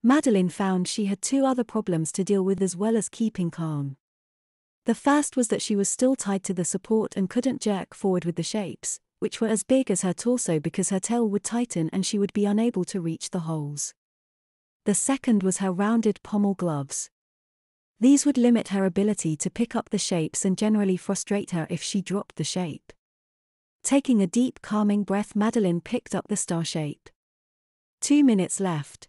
Madeline found she had two other problems to deal with as well as keeping calm. The first was that she was still tied to the support and couldn't jerk forward with the shapes, which were as big as her torso because her tail would tighten and she would be unable to reach the holes. The second was her rounded pommel gloves. These would limit her ability to pick up the shapes and generally frustrate her if she dropped the shape. Taking a deep calming breath, Madeline picked up the star shape. 2 minutes left,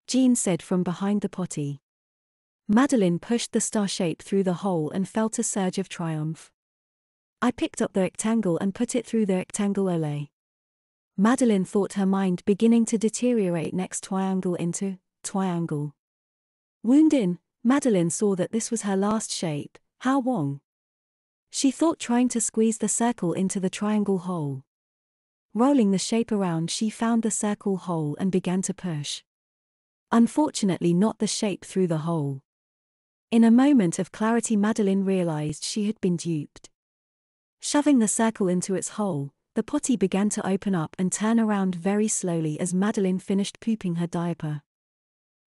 Jean said from behind the potty. Madeline pushed the star shape through the hole and felt a surge of triumph. I picked up the rectangle and put it through the rectangle. Ole. Madeline thought, her mind beginning to deteriorate. Next, triangle into triangle. Wound in. Madeline saw that this was her last shape. How wrong. She thought, trying to squeeze the circle into the triangle hole. Rolling the shape around, she found the circle hole and began to push. Unfortunately, not the shape through the hole. In a moment of clarity, Madeline realized she had been duped. Shoving the circle into its hole, the potty began to open up and turn around very slowly as Madeline finished pooping her diaper.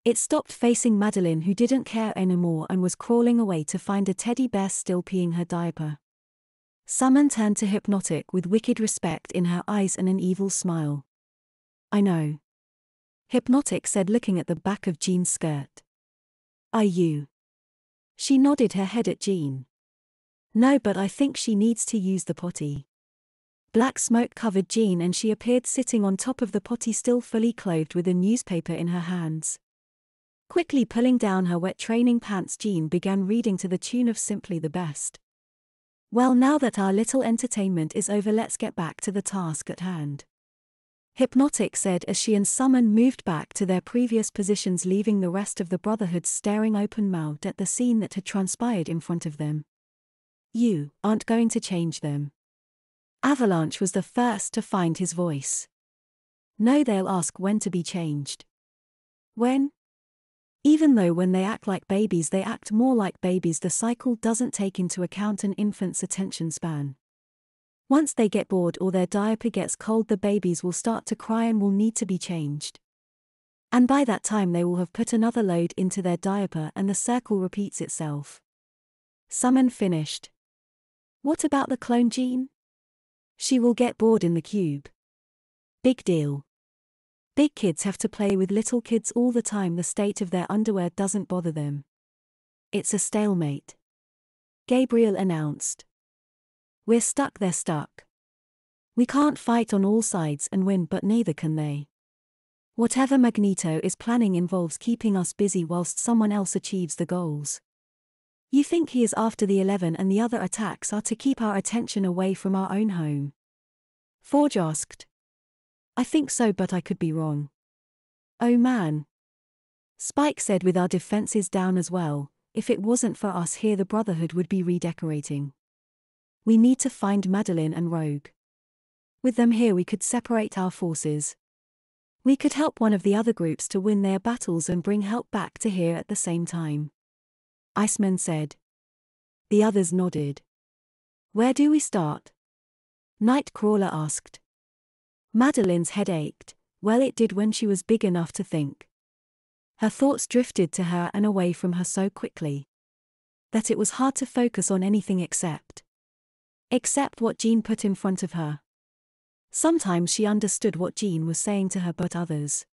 It stopped facing Madeline, who didn't care anymore and was crawling away to find a teddy bear still peeing her diaper. Summon turned to Hypnotic with wicked respect in her eyes and an evil smile. I know, Hypnotic said, looking at the back of Jean's skirt. Are you? She nodded her head at Jean. No, but I think she needs to use the potty. Black smoke covered Jean and she appeared sitting on top of the potty, still fully clothed with a newspaper in her hands. Quickly pulling down her wet training pants, Jean began reading to the tune of Simply the Best. Well, now that our little entertainment is over, let's get back to the task at hand, Hypnotic said as she and Summon moved back to their previous positions, leaving the rest of the Brotherhood staring open-mouthed at the scene that had transpired in front of them. You aren't going to change them. Avalanche was the first to find his voice. No, they'll ask when to be changed. When? Even though when they act like babies they act more like babies, the cycle doesn't take into account an infant's attention span. Once they get bored or their diaper gets cold, the babies will start to cry and will need to be changed. And by that time they will have put another load into their diaper and the circle repeats itself. Summon finished. What about the clone Jean? She will get bored in the cube. Big deal. Big kids have to play with little kids all the time. The state of their underwear doesn't bother them. It's a stalemate, Gabriel announced. We're stuck, they're stuck. We can't fight on all sides and win, but neither can they. Whatever Magneto is planning involves keeping us busy whilst someone else achieves the goals. You think he is after the 11 and the other attacks are to keep our attention away from our own home? Forge asked. I think so, but I could be wrong. Oh man. Spike said, with our defenses down as well, if it wasn't for us here the Brotherhood would be redecorating. We need to find Madeline and Rogue. With them here we could separate our forces. We could help one of the other groups to win their battles and bring help back to here at the same time, Iceman said. The others nodded. Where do we start? Nightcrawler asked. Madeline's head ached. Well, it did when she was big enough to think. Her thoughts drifted to her and away from her so quickly that it was hard to focus on anything except what Jean put in front of her. Sometimes she understood what Jean was saying to her, but others